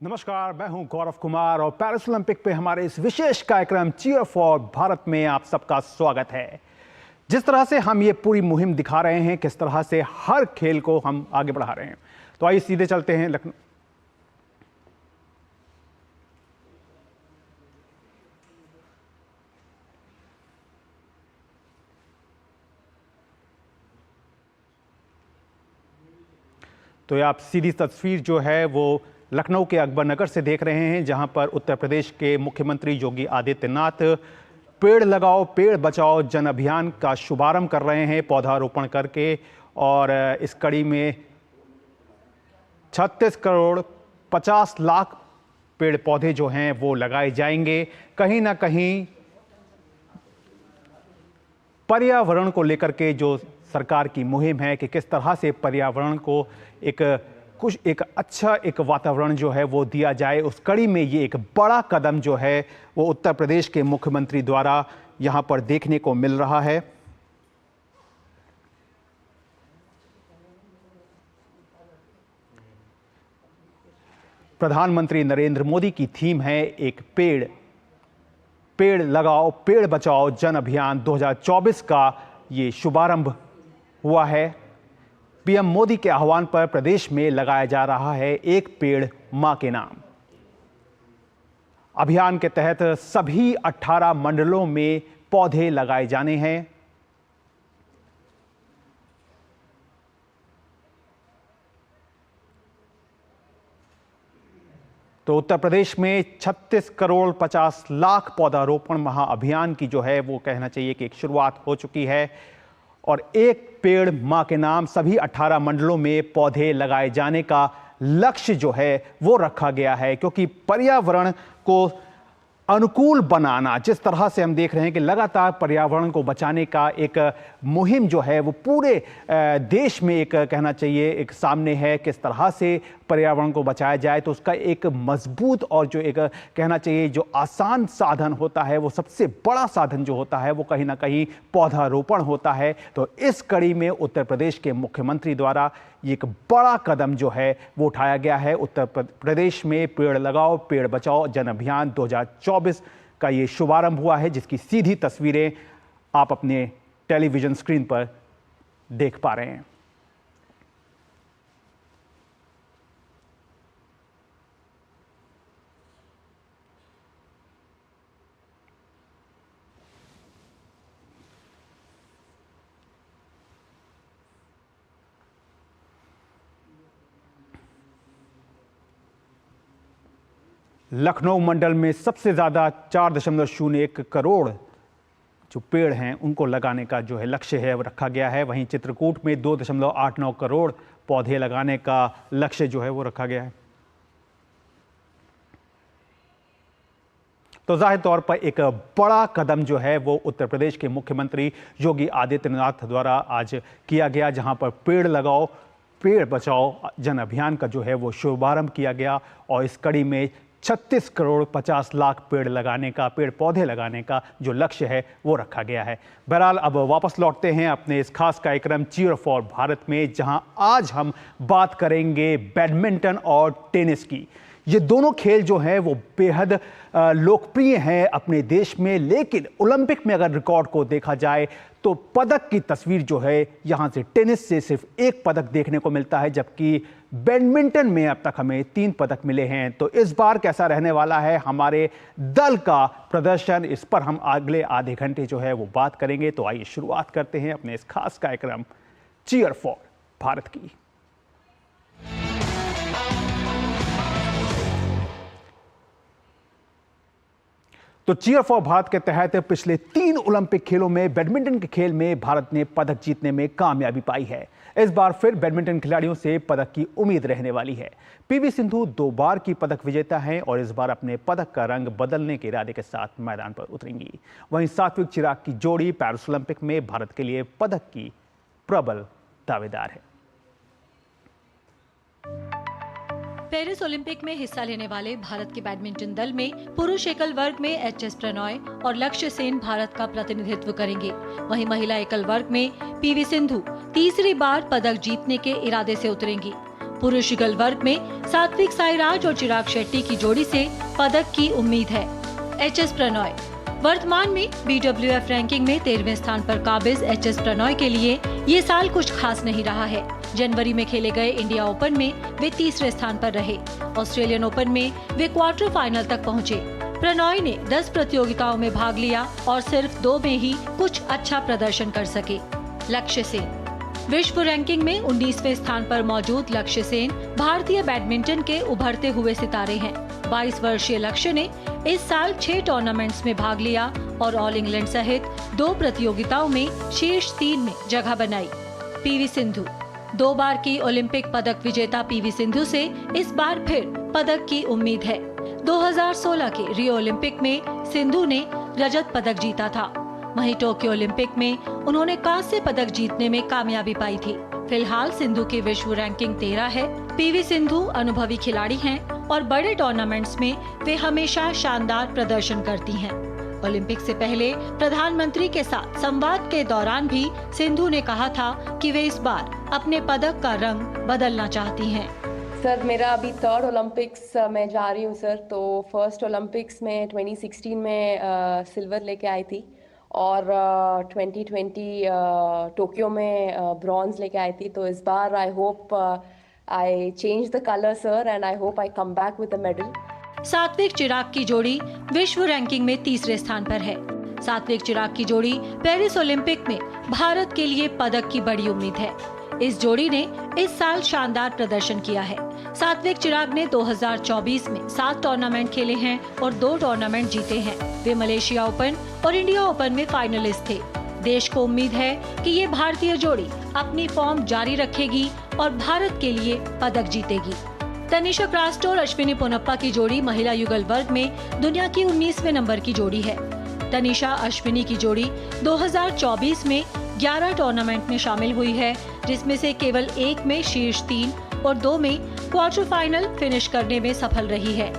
नमस्कार, मैं हूं गौरव कुमार और पेरिस ओलंपिक पे हमारे इस विशेष कार्यक्रम चीयर फॉर भारत में आप सबका स्वागत है। जिस तरह से हम ये पूरी मुहिम दिखा रहे हैं, किस तरह से हर खेल को हम आगे बढ़ा रहे हैं, तो आइए सीधे चलते हैं लखनऊ। तो ये आप सीधी तस्वीर जो है वो लखनऊ के अकबर नगर से देख रहे हैं, जहां पर उत्तर प्रदेश के मुख्यमंत्री योगी आदित्यनाथ पेड़ लगाओ पेड़ बचाओ जन अभियान का शुभारंभ कर रहे हैं पौधारोपण करके। और इस कड़ी में 36 करोड़ 50 लाख पेड़ पौधे जो हैं वो लगाए जाएंगे। कहीं ना कहीं पर्यावरण को लेकर के जो सरकार की मुहिम है कि किस तरह से पर्यावरण को एक अच्छा वातावरण जो है वो दिया जाए, उस कड़ी में ये एक बड़ा कदम जो है वो उत्तर प्रदेश के मुख्यमंत्री द्वारा यहां पर देखने को मिल रहा है। प्रधानमंत्री नरेंद्र मोदी की थीम है एक पेड़ लगाओ पेड़ बचाओ जन अभियान 2024 का ये शुभारंभ हुआ है। पीएम मोदी के आह्वान पर प्रदेश में लगाया जा रहा है एक पेड़ मां के नाम। अभियान के तहत सभी 18 मंडलों में पौधे लगाए जाने हैं। तो उत्तर प्रदेश में 36 करोड़ 50 लाख पौधारोपण महाअभियान की जो है वो कहना चाहिए कि एक शुरुआत हो चुकी है। और एक पेड़ मां के नाम सभी 18 मंडलों में पौधे लगाए जाने का लक्ष्य जो है वो रखा गया है, क्योंकि पर्यावरण को अनुकूल बनाना, जिस तरह से हम देख रहे हैं कि लगातार पर्यावरण को बचाने का एक मुहिम जो है वो पूरे देश में एक कहना चाहिए एक सामने है, किस तरह से पर्यावरण को बचाया जाए। तो उसका एक मजबूत और जो एक कहना चाहिए जो आसान साधन होता है, वो सबसे बड़ा साधन जो होता है वो कहीं ना कहीं पौधारोपण होता है। तो इस कड़ी में उत्तर प्रदेश के मुख्यमंत्री द्वारा एक बड़ा कदम जो है वो उठाया गया है। उत्तर प्रदेश में पेड़ लगाओ पेड़ बचाओ जन अभियान 2024 का ये शुभारंभ हुआ है, जिसकी सीधी तस्वीरें आप अपने टेलीविजन स्क्रीन पर देख पा रहे हैं। लखनऊ मंडल में सबसे ज़्यादा 4.01 करोड़ जो पेड़ हैं उनको लगाने का जो है लक्ष्य है वो रखा गया है। वहीं चित्रकूट में 2.89 करोड़ पौधे लगाने का लक्ष्य जो है वो रखा गया है। तो जाहिर तौर पर एक बड़ा कदम जो है वो उत्तर प्रदेश के मुख्यमंत्री योगी आदित्यनाथ द्वारा आज किया गया, जहां पर पेड़ लगाओ पेड़ बचाओ जन अभियान का जो है वो शुभारंभ किया गया। और इस कड़ी में 36 करोड़ 50 लाख पेड़ पौधे लगाने का जो लक्ष्य है वो रखा गया है। बहरहाल अब वापस लौटते हैं अपने इस खास कार्यक्रम चीयर फॉर भारत में, जहां आज हम बात करेंगे बैडमिंटन और टेनिस की। ये दोनों खेल जो हैं वो बेहद लोकप्रिय हैं अपने देश में, लेकिन ओलंपिक में अगर रिकॉर्ड को देखा जाए तो पदक की तस्वीर जो है यहां से टेनिस से सिर्फ एक पदक देखने को मिलता है, जबकि बैडमिंटन में अब तक हमें 3 पदक मिले हैं। तो इस बार कैसा रहने वाला है हमारे दल का प्रदर्शन, इस पर हम अगले आधे घंटे जो है वो बात करेंगे। तो आइए शुरुआत करते हैं अपने इस खास कार्यक्रम चीयर फॉर भारत की। तो चीयर फॉर भारत के तहत पिछले 3 ओलंपिक खेलों में बैडमिंटन के खेल में भारत ने पदक जीतने में कामयाबी पाई है। इस बार फिर बैडमिंटन खिलाड़ियों से पदक की उम्मीद रहने वाली है। पीवी सिंधु 2 बार की पदक विजेता हैं और इस बार अपने पदक का रंग बदलने के इरादे के साथ मैदान पर उतरेंगी। वहीं सात्विक चिराग की जोड़ी पेरिस ओलंपिक में भारत के लिए पदक की प्रबल दावेदार है। पेरिस ओलंपिक में हिस्सा लेने वाले भारत के बैडमिंटन दल में पुरुष एकल वर्ग में एच.एस. प्रणॉय और लक्ष्य सेन भारत का प्रतिनिधित्व करेंगे। वहीं महिला एकल वर्ग में पीवी सिंधु तीसरी बार पदक जीतने के इरादे से उतरेंगी। पुरुष युगल वर्ग में सात्विक साईराज और चिराग शेट्टी की जोड़ी से पदक की उम्मीद है। एच.एस. प्रणॉय वर्तमान में BWF रैंकिंग में 13वें स्थान पर काबिज एच.एस. प्रणॉय के लिए ये साल कुछ खास नहीं रहा है। जनवरी में खेले गए इंडिया ओपन में वे तीसरे स्थान पर रहे। ऑस्ट्रेलियन ओपन में वे क्वार्टर फाइनल तक पहुँचे। प्रणॉय ने 10 प्रतियोगिताओं में भाग लिया और सिर्फ 2 में ही कुछ अच्छा प्रदर्शन कर सके। लक्ष्य सेन विश्व रैंकिंग में 19वें स्थान पर मौजूद लक्ष्य सेन भारतीय बैडमिंटन के उभरते हुए सितारे हैं। 22 वर्षीय लक्ष्य ने इस साल 6 टूर्नामेंट्स में भाग लिया और ऑल इंग्लैंड सहित 2 प्रतियोगिताओं में शीर्ष 3 में जगह बनाई। पीवी सिंधु 2 बार की ओलंपिक पदक विजेता पीवी सिंधु से इस बार फिर पदक की उम्मीद है। 2016 के रियो ओलंपिक में सिंधु ने रजत पदक जीता था। वहीं टोक्यो ओलंपिक में उन्होंने कांस्य पदक जीतने में कामयाबी पाई थी। फिलहाल सिंधु की विश्व रैंकिंग 13 है। पीवी सिंधु अनुभवी खिलाड़ी हैं और बड़े टूर्नामेंट्स में वे हमेशा शानदार प्रदर्शन करती हैं। ओलंपिक से पहले प्रधानमंत्री के साथ संवाद के दौरान भी सिंधु ने कहा था कि वे इस बार अपने पदक का रंग बदलना चाहती हैं। सर मेरा अभी 3rd ओलंपिक्स में जा रही हूँ सर। तो फर्स्ट ओलंपिक्स में 2016 में सिल्वर लेके आई थी और 2020 टोक्यो में ब्रॉन्ज लेके आई थी। तो इस बार I hope I change the colour sir and I hope I come back with the medal. Satwik Chirag की जोड़ी विश्व रैंकिंग में तीसरे स्थान पर है। सात्विक चिराग की जोड़ी पेरिस ओलंपिक में भारत के लिए पदक की बड़ी उम्मीद है। इस जोड़ी ने इस साल शानदार प्रदर्शन किया है। सात्विक चिराग ने 2024 में 7 टूर्नामेंट खेले हैं और 2 टूर्नामेंट जीते हैं। वे मलेशिया ओपन और इंडिया ओपन में फाइनलिस्ट थे। देश को उम्मीद है कि ये भारतीय जोड़ी अपनी फॉर्म जारी रखेगी और भारत के लिए पदक जीतेगी। तनिषा क्रास्टो और अश्विनी पोनप्पा की जोड़ी महिला युगल वर्ग में दुनिया की 19वें नंबर की जोड़ी है। तनिषा अश्विनी की जोड़ी 2024 में 11 टूर्नामेंट में शामिल हुई है, जिसमें से केवल 1 में शीर्ष 3 और 2 में क्वार्टर फाइनल फिनिश करने में सफल रही है।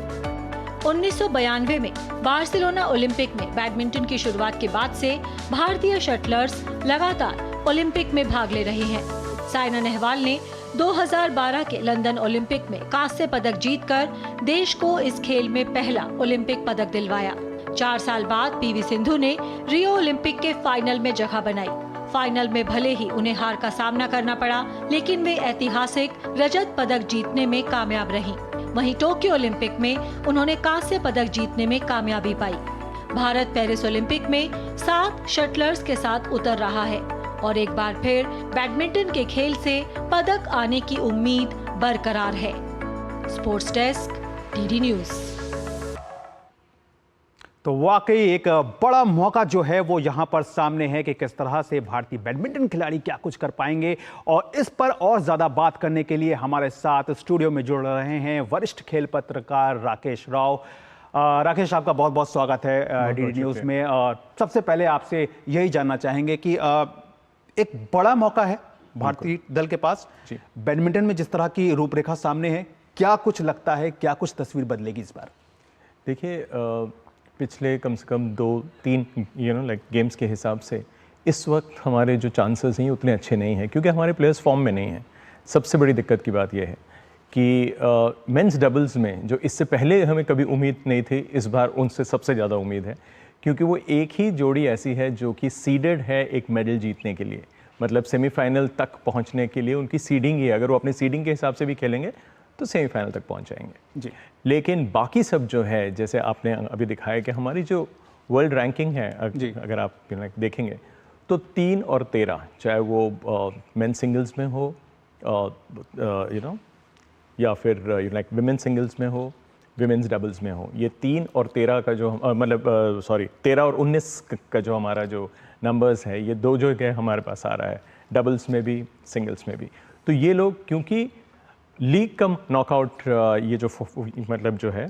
1992 में बार्सिलोना ओलंपिक में बैडमिंटन की शुरुआत के बाद से भारतीय शटलर्स लगातार ओलंपिक में भाग ले रहे हैं। साइना नेहवाल ने 2012 के लंदन ओलंपिक में कांस्य पदक जीतकर देश को इस खेल में पहला ओलंपिक पदक दिलवाया। 4 साल बाद पीवी सिंधु ने रियो ओलंपिक के फाइनल में जगह बनाई। फाइनल में भले ही उन्हें हार का सामना करना पड़ा, लेकिन वे ऐतिहासिक रजत पदक जीतने में कामयाब रहीं। वहीं टोक्यो ओलंपिक में उन्होंने कांस्य पदक जीतने में कामयाबी पाई। भारत पेरिस ओलंपिक में 7 शटलर्स के साथ उतर रहा है और एक बार फिर बैडमिंटन के खेल से पदक आने की उम्मीद बरकरार है। Sports desk, DD news. तो वाकई एक बड़ा मौका जो है वो यहाँ पर सामने है कि किस तरह से भारतीय बैडमिंटन खिलाड़ी क्या कुछ कर पाएंगे। और इस पर और ज़्यादा बात करने के लिए हमारे साथ स्टूडियो में जुड़ रहे हैं वरिष्ठ खेल पत्रकार राकेश राव। राकेश, आपका बहुत बहुत स्वागत है डीडी न्यूज़ में। और सबसे पहले आपसे यही जानना चाहेंगे कि एक बड़ा मौका है भारतीय दल के पास बैडमिंटन में, जिस तरह की रूपरेखा सामने है, क्या कुछ लगता है, क्या कुछ तस्वीर बदलेगी इस बार? देखिए, पिछले कम से कम 2-3 गेम्स के हिसाब से इस वक्त हमारे जो चांसेस हैं उतने अच्छे नहीं हैं, क्योंकि हमारे प्लेयर्स फॉर्म में नहीं हैं। सबसे बड़ी दिक्कत की बात यह है कि मेंस डबल्स में जो इससे पहले हमें कभी उम्मीद नहीं थी, इस बार उनसे सबसे ज़्यादा उम्मीद है, क्योंकि वो एक ही जोड़ी ऐसी है जो कि सीडेड है एक मेडल जीतने के लिए। मतलब सेमीफाइनल तक पहुंचने के लिए उनकी सीडिंग ही है। अगर वो अपनी सीडिंग के हिसाब से भी खेलेंगे तो सेमीफाइनल तक पहुंच जाएंगे जी। लेकिन बाकी सब जो है, जैसे आपने अभी दिखाया कि हमारी जो वर्ल्ड रैंकिंग है, अगर आप देखेंगे तो 3 और 13, चाहे वो मेन सिंगल्स में हो या फिर विमेन सिंगल्स में हो, विमेंस डबल्स में हो, ये 3 और 13 का जो 13 और 19 का जो हमारा जो नंबर्स है, ये 2 जो है हमारे पास आ रहा है, डबल्स में भी सिंगल्स में भी। तो ये लोग, क्योंकि लीग कम नॉकआउट ये जो जो है,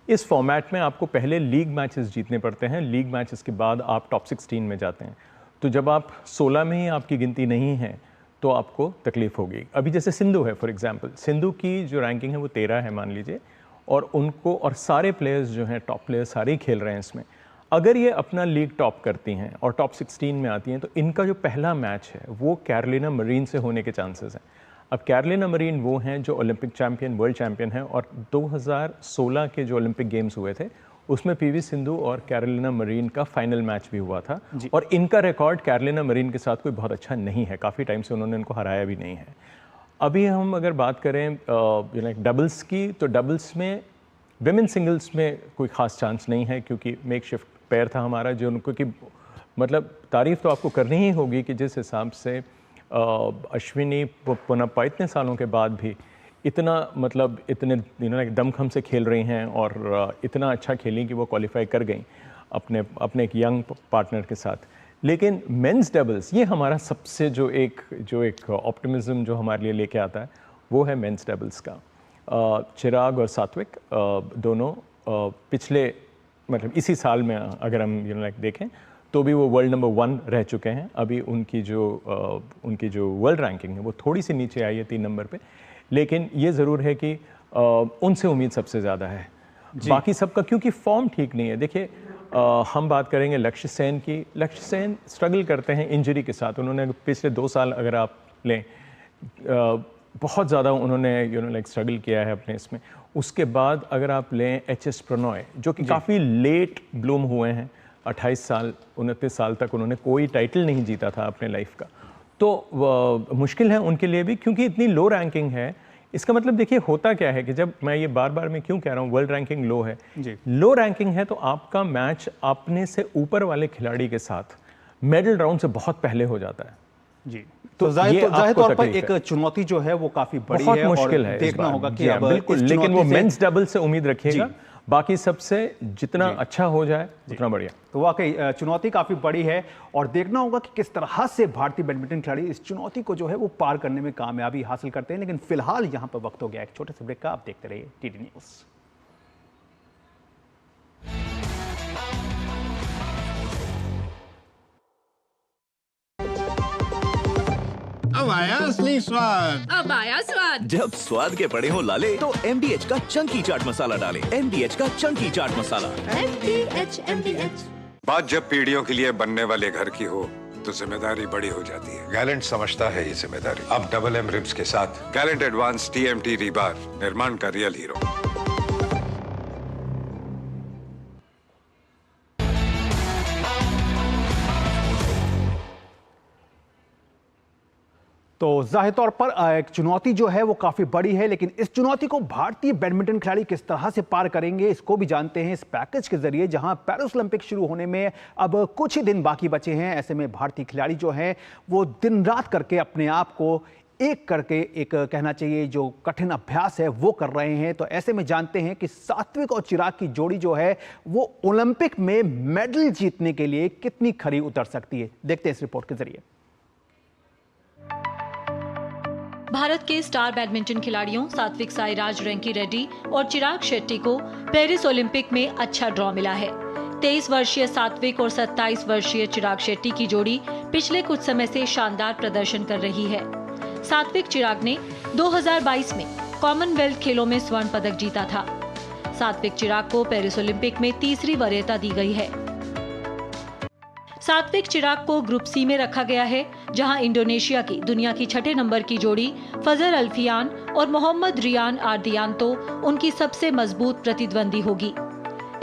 इस फॉर्मेट में आपको पहले लीग मैचेस जीतने पड़ते हैं, लीग मैचेस के बाद आप टॉप 16 में जाते हैं। तो जब आप 16 में ही आपकी गिनती नहीं है तो आपको तकलीफ होगी। अभी जैसे सिंधु है, फॉर एग्जांपल, सिंधु की जो रैंकिंग है वो 13 है मान लीजिए, और उनको और सारे प्लेयर्स जो हैं, टॉप प्लेयर्स सारे ही खेल रहे हैं इसमें। अगर ये अपना लीग टॉप करती हैं और टॉप 16 में आती हैं तो इनका जो पहला मैच है वो कैरोलिना मरीन से होने के चांसेस हैं। अब कैरोलिना मरीन वो हैं जो ओलंपिक चैंपियन, वर्ल्ड चैंपियन हैं, और 2016 के जो ओलंपिक गेम्स हुए थे उसमें पीवी सिंधु और कैरोलिना मरीन का फाइनल मैच भी हुआ था, और इनका रिकॉर्ड कैरोलिना मरीन के साथ कोई बहुत अच्छा नहीं है, काफ़ी टाइम से उन्होंने इनको हराया भी नहीं है। अभी हम अगर बात करें डबल्स की, तो डबल्स में विमेन सिंगल्स में कोई ख़ास चांस नहीं है, क्योंकि मेक शिफ्ट पेयर था हमारा, जो उनको कि मतलब तारीफ़ तो आपको करनी ही होगी कि जिस हिसाब से अश्विनी पोनप्पा इतने सालों के बाद भी इतना मतलब इतने दमखम से खेल रही हैं और इतना अच्छा खेली कि वो क्वालिफाई कर गई अपने एक यंग पार्टनर के साथ। लेकिन मेंस डबल्स, ये हमारा सबसे जो एक ऑप्टिमिज्म जो हमारे लिए लेके आता है वो है मेंस डबल्स का। चिराग और सात्विक दोनों पिछले मतलब इसी साल में अगर हम देखें तो भी वो वर्ल्ड नंबर 1 रह चुके हैं। अभी उनकी जो वर्ल्ड रैंकिंग है वो थोड़ी सी नीचे आई है 3 नंबर पे, लेकिन ये ज़रूर है कि उनसे उम्मीद सबसे ज़्यादा है। बाकी सबका क्योंकि फॉर्म ठीक नहीं है। देखिए हम बात करेंगे लक्ष्य सेन की। लक्ष्य सेन स्ट्रगल करते हैं इंजरी के साथ। उन्होंने पिछले 2 साल अगर आप लें बहुत ज़्यादा उन्होंने स्ट्रगल किया है अपने इसमें। उसके बाद अगर आप लें एच.एस. प्रणॉय जो कि काफ़ी लेट ब्लूम हुए हैं, 28 साल 29 साल तक उन्होंने कोई टाइटल नहीं जीता था अपने लाइफ का, तो मुश्किल है उनके लिए भी क्योंकि इतनी लो रैंकिंग है। इसका मतलब देखिए होता क्या है कि जब मैं ये बार बार मैं क्यों कह रहा हूँ वर्ल्ड रैंकिंग लो है, लो रैंकिंग है तो आपका मैच अपने से ऊपर वाले खिलाड़ी के साथ मेडल राउंड से बहुत पहले हो जाता है जी। तो जाहिर तौर पर एक चुनौती जो है वो काफ़ी बड़ी है, मुश्किल और है देखना होगा कि अब बिल्कुल, लेकिन वो मेंस डबल से उम्मीद रखिएगा, बाकी सबसे जितना अच्छा हो जाए उतना बढ़िया। तो वाकई चुनौती काफ़ी बड़ी है और देखना होगा कि किस तरह से भारतीय बैडमिंटन खिलाड़ी इस चुनौती को जो है वो पार करने में कामयाबी हासिल करते हैं। लेकिन फिलहाल यहाँ पर वक्त हो गया एक छोटे से ब्रेक का। आप देखते रहिए टीडी न्यूज़। अब आया असली स्वाद। अब आया स्वाद। जब स्वाद के पड़े हो लाले तो MDH का चंकी चाट मसाला डालें। MDH का चंकी चाट मसाला। MDH। बात जब पीढ़ियों के लिए बनने वाले घर की हो तो जिम्मेदारी बड़ी हो जाती है। गैलेंट समझता है ये जिम्मेदारी। अब डबल M रिब्स के साथ गैलेंट एडवांस TMT रीबार, निर्माण का रियल हीरो। तो जाहिर तौर पर एक चुनौती जो है वो काफ़ी बड़ी है, लेकिन इस चुनौती को भारतीय बैडमिंटन खिलाड़ी किस तरह से पार करेंगे इसको भी जानते हैं इस पैकेज के जरिए, जहां पेरिस ओलंपिक शुरू होने में अब कुछ ही दिन बाकी बचे हैं। ऐसे में भारतीय खिलाड़ी जो हैं वो दिन रात करके अपने आप को एक करके एक कहना चाहिए जो कठिन अभ्यास है वो कर रहे हैं। तो ऐसे में जानते हैं कि सात्विक और चिराग की जोड़ी जो है वो ओलंपिक में मेडल जीतने के लिए कितनी खरी उतर सकती है। देखते हैं इस रिपोर्ट के जरिए। भारत के स्टार बैडमिंटन खिलाड़ियों सात्विक साईराज रैंकी रेड्डी और चिराग शेट्टी को पेरिस ओलंपिक में अच्छा ड्रॉ मिला है। 23 वर्षीय सात्विक और 27 वर्षीय चिराग शेट्टी की जोड़ी पिछले कुछ समय से शानदार प्रदर्शन कर रही है। सात्विक चिराग ने 2022 में कॉमनवेल्थ खेलों में स्वर्ण पदक जीता था। सात्विक चिराग को पेरिस ओलंपिक में तीसरी वरीयता दी गई है। सात्विक चिराग को ग्रुप सी में रखा गया है, जहां इंडोनेशिया की दुनिया की 6 नंबर की जोड़ी फजर अल्फियान और मोहम्मद रियान आर्दियान तो उनकी सबसे मजबूत प्रतिद्वंदी होगी।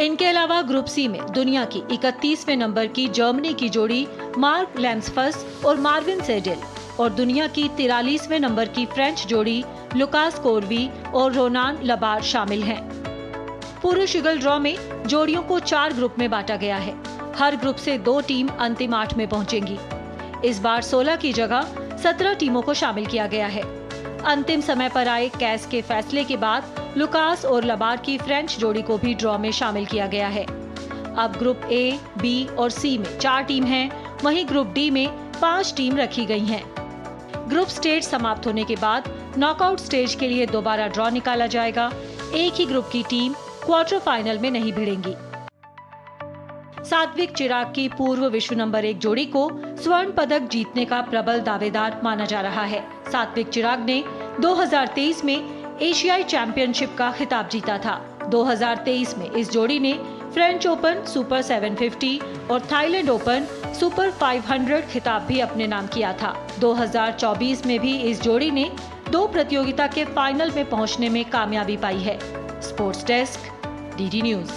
इनके अलावा ग्रुप सी में दुनिया की 31वें नंबर की जर्मनी की जोड़ी मार्क लैम्सफस और मार्विन सेडेल और दुनिया की 43वें नंबर की फ्रेंच जोड़ी लुकास कोरवी और रोनान लबार शामिल हैं। पुरुष युगल ड्रॉ में जोड़ियों को 4 ग्रुप में बांटा गया है। हर ग्रुप से 2 टीम अंतिम 8 में पहुंचेंगी। इस बार 16 की जगह 17 टीमों को शामिल किया गया है। अंतिम समय पर आए कैस के फैसले के बाद लुकास और लबार की फ्रेंच जोड़ी को भी ड्रॉ में शामिल किया गया है। अब ग्रुप ए, बी और सी में 4 टीम हैं, वहीं ग्रुप डी में 5 टीम रखी गई हैं। ग्रुप स्टेज समाप्त होने के बाद नॉकआउट स्टेज के लिए दोबारा ड्रॉ निकाला जाएगा। एक ही ग्रुप की टीम क्वार्टर फाइनल में नहीं भिड़ेंगी। सात्विक चिराग की पूर्व विश्व नंबर 1 जोड़ी को स्वर्ण पदक जीतने का प्रबल दावेदार माना जा रहा है। सात्विक चिराग ने 2023 में एशियाई चैंपियनशिप का खिताब जीता था। 2023 में इस जोड़ी ने फ्रेंच ओपन सुपर 750 और थाईलैंड ओपन सुपर 500 खिताब भी अपने नाम किया था। 2024 में भी इस जोड़ी ने 2 प्रतियोगिता के फाइनल में पहुंचने में कामयाबी पाई है। Sports desk, DD news.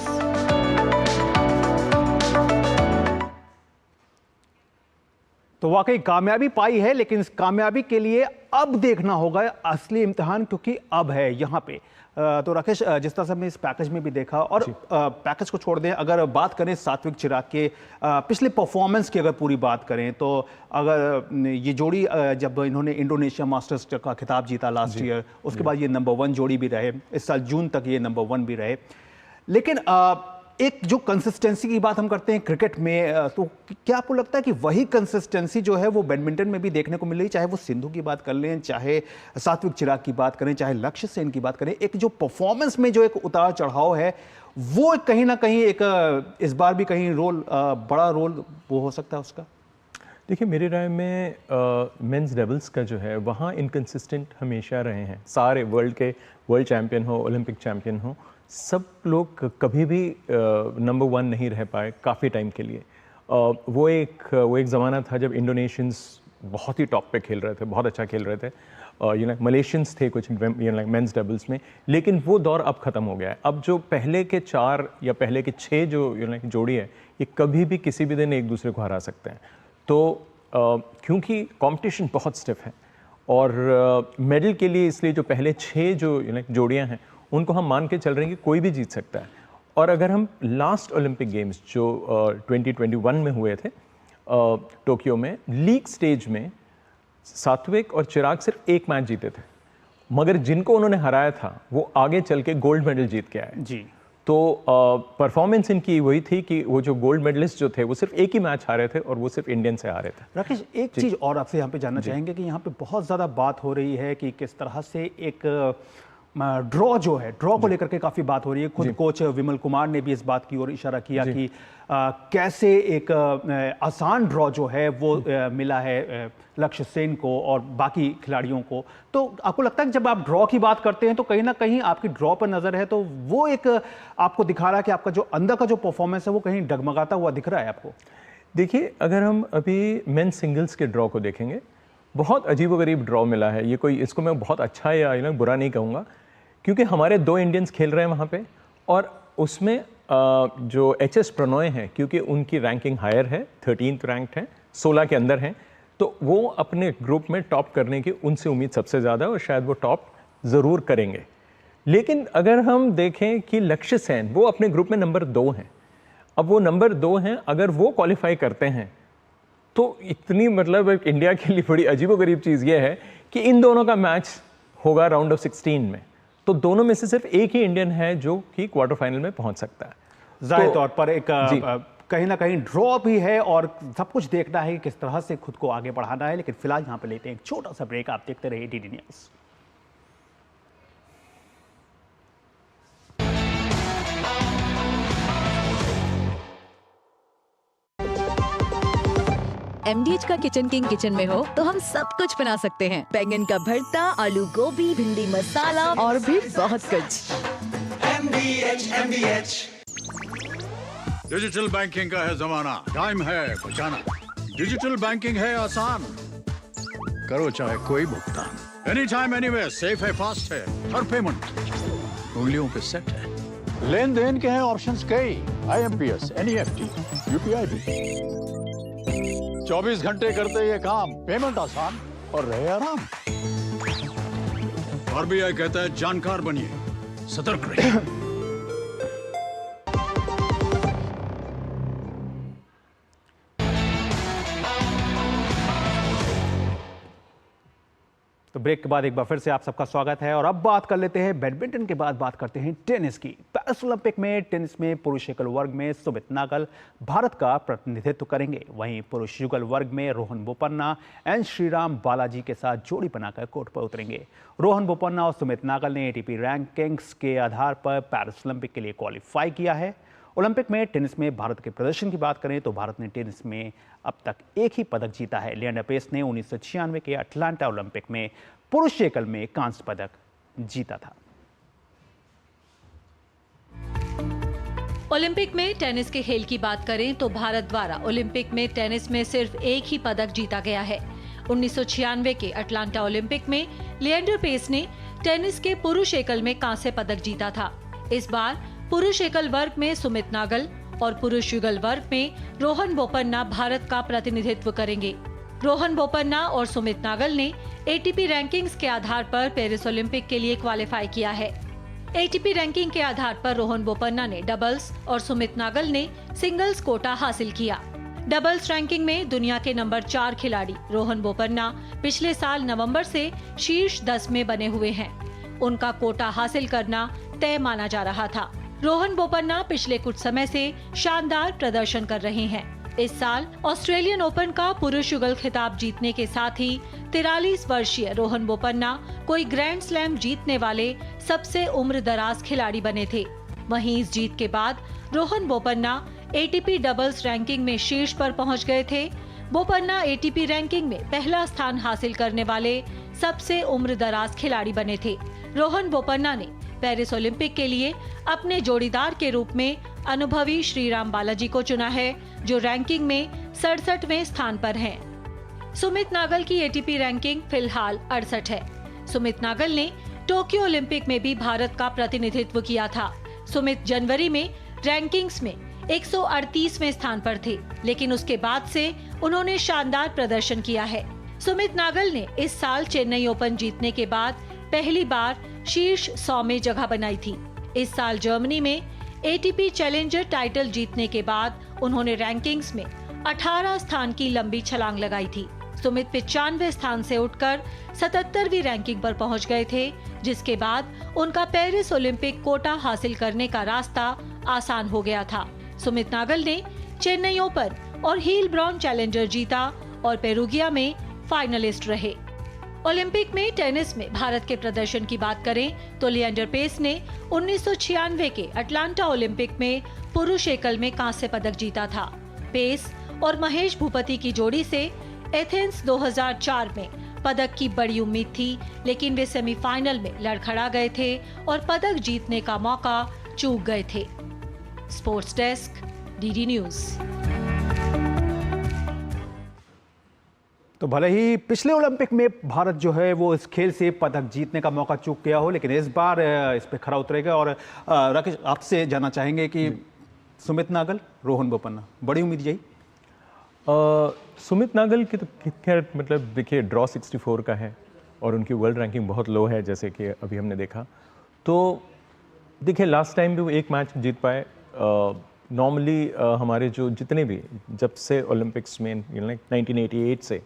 तो वाकई कामयाबी पाई है, लेकिन इस कामयाबी के लिए अब देखना होगा असली इम्तिहान, क्योंकि अब है यहाँ पे। तो राकेश, जिस तरह से हमने इस पैकेज में भी देखा, और पैकेज को छोड़ दें, अगर बात करें सात्विक चिराग के पिछले परफॉर्मेंस की अगर पूरी बात करें, तो अगर ये जोड़ी जब इन्होंने इंडोनेशिया मास्टर्स का खिताब जीता लास्ट ईयर, उसके बाद ये नंबर 1 जोड़ी भी रहे, इस साल जून तक ये नंबर 1 भी रहे। लेकिन एक जो कंसिस्टेंसी की बात हम करते हैं क्रिकेट में, तो क्या आपको लगता है कि वही कंसिस्टेंसी जो है वो बैडमिंटन में भी देखने को मिल रही, चाहे वो सिंधु की बात कर लें, चाहे सात्विक चिराग की बात करें, चाहे लक्ष्य सेन की बात करें, एक जो परफॉर्मेंस में जो एक उतार चढ़ाव है वो कहीं ना कहीं एक इस बार भी कहीं बड़ा रोल वो हो सकता है उसका? देखिए, मेरी राय में मेंस डबल्स का जो है वहाँ इनकंसिस्टेंट हमेशा रहे हैं। सारे वर्ल्ड चैंपियन हो, ओलंपिक चैंपियन हो, सब लोग कभी भी नंबर 1 नहीं रह पाए काफ़ी टाइम के लिए। वो एक ज़माना था जब इंडोनेशियंस बहुत ही टॉप पे खेल रहे थे, बहुत अच्छा खेल रहे थे। मलेशियंस थे कुछ मेंस डबल्स में, लेकिन वो दौर अब ख़त्म हो गया है। अब जो पहले के 4 या पहले के 6 जो जोड़ी है, ये कभी भी किसी भी दिन एक दूसरे को हरा सकते हैं। तो क्योंकि कंपटीशन बहुत स्टिफ है, और मेडल के लिए इसलिए जो पहले 6 जो जोड़ियाँ हैं उनको हम मान के चल रहे हैं कि कोई भी जीत सकता है। और अगर हम लास्ट ओलंपिक गेम्स जो 2021 में हुए थे टोक्यो में, लीग स्टेज में सात्विक और चिराग सिर्फ 1 मैच जीते थे, मगर जिनको उन्होंने हराया था वो आगे चल के गोल्ड मेडल जीत के आए जी। तो परफॉर्मेंस इनकी वही थी कि वो जो गोल्ड मेडलिस्ट जो थे वो सिर्फ 1 ही मैच हारे थे, और वो सिर्फ इंडियन से हारे थे। राकेश, एक चीज़ और आपसे यहाँ पे जानना चाहेंगे कि यहाँ पे बहुत ज़्यादा बात हो रही है कि किस तरह से एक ड्रॉ जो है, ड्रॉ को लेकर के काफ़ी बात हो रही है। खुद कोच विमल कुमार ने भी इस बात की ओर इशारा किया कि कैसे एक आसान ड्रॉ जो है वो मिला है लक्ष्य सेन को और बाकी खिलाड़ियों को। तो आपको लगता है कि जब आप ड्रॉ की बात करते हैं तो कहीं ना कहीं आपकी ड्रॉ पर नज़र है, तो वो एक आपको दिखा रहा है कि आपका जो अंदर का जो परफॉर्मेंस है वो कहीं डगमगाता हुआ दिख रहा है आपको? देखिए, अगर हम अभी मेंस सिंगल्स के ड्रॉ को देखेंगे, बहुत अजीबोगरीब ड्रॉ मिला है। ये कोई, इसको मैं बहुत अच्छा या बुरा नहीं कहूँगा, क्योंकि हमारे 2 इंडियंस खेल रहे हैं वहाँ पे, और उसमें जो HS प्रणॉय हैं, क्योंकि उनकी रैंकिंग हायर है, 13th रैंक्ड है, 16 के अंदर हैं, तो वो अपने ग्रुप में टॉप करने की उनसे उम्मीद सबसे ज़्यादा है, और शायद वो टॉप ज़रूर करेंगे। लेकिन अगर हम देखें कि लक्ष्य सेन वो अपने ग्रुप में नंबर 2 हैं, अब वो नंबर 2 हैं, अगर वो क्वालिफाई करते हैं तो इतनी इंडिया के लिए बड़ी अजीबोगरीब चीज़ ये है कि इन दोनों का मैच होगा राउंड ऑफ 16 में, तो दोनों में से सिर्फ एक ही इंडियन है जो कि क्वार्टर फाइनल में पहुंच सकता है। जाहिर तौर पर एक कहीं ना कहीं ड्रॉ भी है, और सब कुछ देखना है कि किस तरह से खुद को आगे बढ़ाना है। लेकिन फिलहाल यहाँ पे लेते हैं एक छोटा सा ब्रेक। आप देखते रहिए डीडी न्यूज़। MDH का किचन किंग किचन में हो तो हम सब कुछ बना सकते हैं। बैंगन का भरता, आलू गोभी, भिंडी मसाला और भी बहुत कुछ। MDH। डिजिटल बैंकिंग का है जमाना, टाइम है बचाना। डिजिटल बैंकिंग है आसान, करो चाहे कोई भुगतान, एनी टाइम एनीवेयर, सेफ है, फास्ट है, हर पेमेंट उंगलियों पे सेट है। लेन देन के हैं ऑप्शंस कई, IMPS, NEFT, UPI भी। 24 घंटे करते ये काम, पेमेंट आसान और रहे आराम। RBI कहता है जानकार बनिए, सतर्क रहिए। तो ब्रेक के बाद एक बार फिर से आप सबका स्वागत है, और अब बात कर लेते हैं बैडमिंटन के बाद बात करते हैं टेनिस की। पेरिस ओलंपिक में टेनिस में पुरुष एकल वर्ग में सुमित नागल भारत का प्रतिनिधित्व करेंगे। वहीं पुरुष युगल वर्ग में रोहन बोपन्ना एन श्रीराम बालाजी के साथ जोड़ी बनाकर कोर्ट पर उतरेंगे। रोहन बोपन्ना और सुमित नागल ने ATP रैंकिंग्स के आधार पर पेरिस ओलंपिक के लिए क्वालिफाई किया है। ओलंपिक में टेनिस में भारत के प्रदर्शन की बात करें तो भारत ने टेनिस में अब तक एक ही पदक जीता है। लिएंडर पेस ने 1996 के अटलांटा ओलंपिक में पुरुष एकल में कांस्य पदक जीता था। ओलंपिक में टेनिस के खेल की बात करें तो भारत द्वारा ओलंपिक में टेनिस में सिर्फ एक ही पदक जीता गया है। 1996 के अटलांटा ओलंपिक में लिएंडर पेस ने टेनिस के पुरुष एकल में कांस्य पदक जीता था। इस बार पुरुष एकल वर्ग में सुमित नागल और पुरुष युगल वर्ग में रोहन बोपन्ना भारत का प्रतिनिधित्व करेंगे। रोहन बोपन्ना और सुमित नागल ने एटीपी रैंकिंग्स के आधार पर पेरिस ओलंपिक के लिए क्वालिफाई किया है। एटीपी रैंकिंग के आधार पर रोहन बोपन्ना ने डबल्स और सुमित नागल ने सिंगल्स कोटा हासिल किया। डबल्स रैंकिंग में दुनिया के नंबर 4 खिलाड़ी रोहन बोपन्ना पिछले साल नवंबर से शीर्ष 10 में बने हुए हैं। उनका कोटा हासिल करना तय माना जा रहा था। रोहन बोपन्ना पिछले कुछ समय से शानदार प्रदर्शन कर रहे हैं। इस साल ऑस्ट्रेलियन ओपन का पुरुष युगल खिताब जीतने के साथ ही 43 वर्षीय रोहन बोपन्ना कोई ग्रैंड स्लैम जीतने वाले सबसे उम्र दराज खिलाड़ी बने थे। वहीं इस जीत के बाद Rohan Bopanna ATP doubles ranking में शीर्ष पर पहुंच गए थे। बोपन्ना एटीपी रैंकिंग में पहला स्थान हासिल करने वाले सबसे उम्र दराज खिलाड़ी बने थे। रोहन बोपन्ना ने पेरिस ओलंपिक के लिए अपने जोड़ीदार के रूप में अनुभवी श्रीराम बालाजी को चुना है, जो रैंकिंग में 67वें स्थान पर हैं। सुमित नागल की एटीपी रैंकिंग फिलहाल 68 है। सुमित नागल ने टोक्यो ओलंपिक में भी भारत का प्रतिनिधित्व किया था। सुमित जनवरी में रैंकिंग्स में 138वें स्थान पर थे, लेकिन उसके बाद से उन्होंने शानदार प्रदर्शन किया है। सुमित नागल ने इस साल चेन्नई ओपन जीतने के बाद पहली बार शीर्ष 100 में जगह बनाई थी। इस साल जर्मनी में एटीपी चैलेंजर टाइटल जीतने के बाद उन्होंने रैंकिंग्स में 18 स्थान की लंबी छलांग लगाई थी। सुमित 95वें स्थान से उठकर 77वीं रैंकिंग पर पहुंच गए थे, जिसके बाद उनका पेरिस ओलंपिक कोटा हासिल करने का रास्ता आसान हो गया था। सुमित नागल ने चेन्नई ओपन और हीलब्रॉन चैलेंजर जीता और पेरुगिया में फाइनलिस्ट रहे। ओलंपिक में टेनिस में भारत के प्रदर्शन की बात करें तो लिएंडर पेस ने 1996 के अटलांटा ओलंपिक में पुरुष एकल में कांस्य पदक जीता था। पेस और महेश भूपति की जोड़ी से एथेंस 2004 में पदक की बड़ी उम्मीद थी, लेकिन वे सेमीफाइनल में लड़खड़ा गए थे और पदक जीतने का मौका चूक गए थे। Sports desk, DD news. तो भले ही पिछले ओलंपिक में भारत जो है वो इस खेल से पदक जीतने का मौका चूक गया हो, लेकिन इस बार इस पे खरा उतरेगा। और राकेश, आपसे जानना चाहेंगे कि सुमित नागल, रोहन बोपन्ना, बड़ी उम्मीद यही? सुमित नागल की तो खैर मतलब देखिए ड्रॉ 64 का है और उनकी वर्ल्ड रैंकिंग बहुत लो है, जैसे कि अभी हमने देखा। तो देखिए लास्ट टाइम भी वो एक मैच जीत पाए। नॉर्मली हमारे जो जितने भी जब से ओलंपिक्स में 1988 से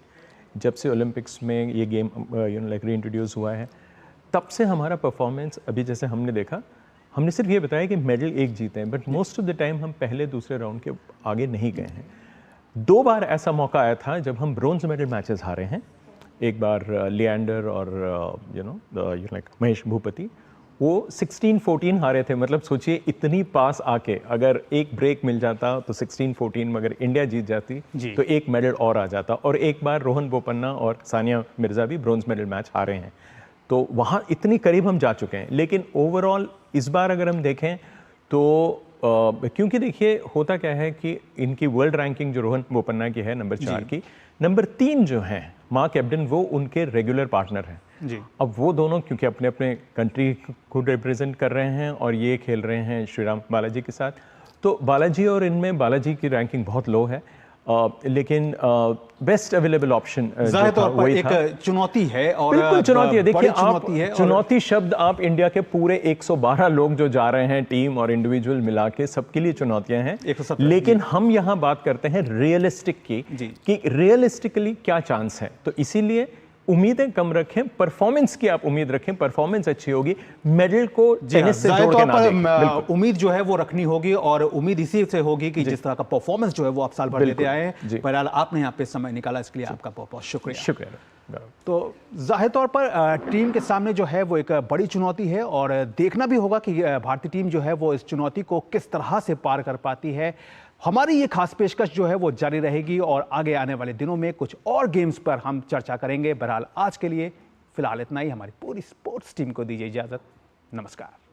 जब से ओलंपिक्स में ये गेम री इंट्रोड्यूस हुआ है, तब से हमारा परफॉर्मेंस अभी जैसे हमने देखा, हमने सिर्फ ये बताया कि मेडल एक जीते हैं, but most of the time हम पहले दूसरे राउंड के आगे नहीं गए हैं। 2 बार ऐसा मौका आया था जब हम ब्रोंज मेडल मैचेस हारे हैं। एक बार लिएंडर और महेश भूपति, वो 16-14 हारे थे। मतलब सोचिए इतनी पास आके अगर एक ब्रेक मिल जाता तो 16-14 में अगर इंडिया जीत जाती तो एक मेडल और आ जाता। और एक बार रोहन बोपन्ना और सानिया मिर्जा भी ब्रोंज मेडल मैच हारे हैं, तो वहाँ इतनी करीब हम जा चुके हैं। लेकिन ओवरऑल इस बार अगर हम देखें तो क्योंकि देखिए होता क्या है कि इनकी वर्ल्ड रैंकिंग जो रोहन बोपन्ना की है नंबर 4 की, नंबर 3 जो है मार्क एब्डन, वो उनके रेगुलर पार्टनर हैं जी। अब वो दोनों क्योंकि अपने अपने कंट्री को रिप्रेजेंट कर रहे हैं और ये खेल रहे हैं श्रीराम बालाजी के साथ, तो बालाजी और इनमें बालाजी की रैंकिंग बहुत लो है। लेकिन बेस्ट अवेलेबल ऑप्शन एक चुनौती है और बिल्कुल चुनौती है। देखिए आप चुनौती शब्द आप इंडिया के पूरे 112 लोग जो जा रहे हैं टीम और इंडिविजुअल मिला के, सबके लिए चुनौतियां हैं। लेकिन हम यहाँ बात करते हैं रियलिस्टिक की कि रियलिस्टिकली क्या चांस है। तो इसीलिए उम्मीदें कम रखें, परफॉर्मेंस की आप उम्मीद रखें, परफॉर्मेंस अच्छी होगी, मेडल को टेनिस से जोड़ के ना दें। उम्मीद जो है वो रखनी होगी और उम्मीद इसी से होगी कि जिस तरह का परफॉर्मेंस जो है वो आप साल भर लेते आए हैं। बहरहाल आपने यहाँ पे समय निकाला, इसके लिए आपका बहुत बहुत शुक्रिया। शुक्रिया। तो जाहिर तौर पर टीम के सामने जो है वो एक बड़ी चुनौती है और देखना भी होगा कि भारतीय टीम जो है वो इस चुनौती को किस तरह से पार कर पाती है। हमारी ये खास पेशकश जो है वो जारी रहेगी और आगे आने वाले दिनों में कुछ और गेम्स पर हम चर्चा करेंगे। बहरहाल आज के लिए फिलहाल इतना ही। हमारी पूरी स्पोर्ट्स टीम को दीजिए इजाजत। नमस्कार।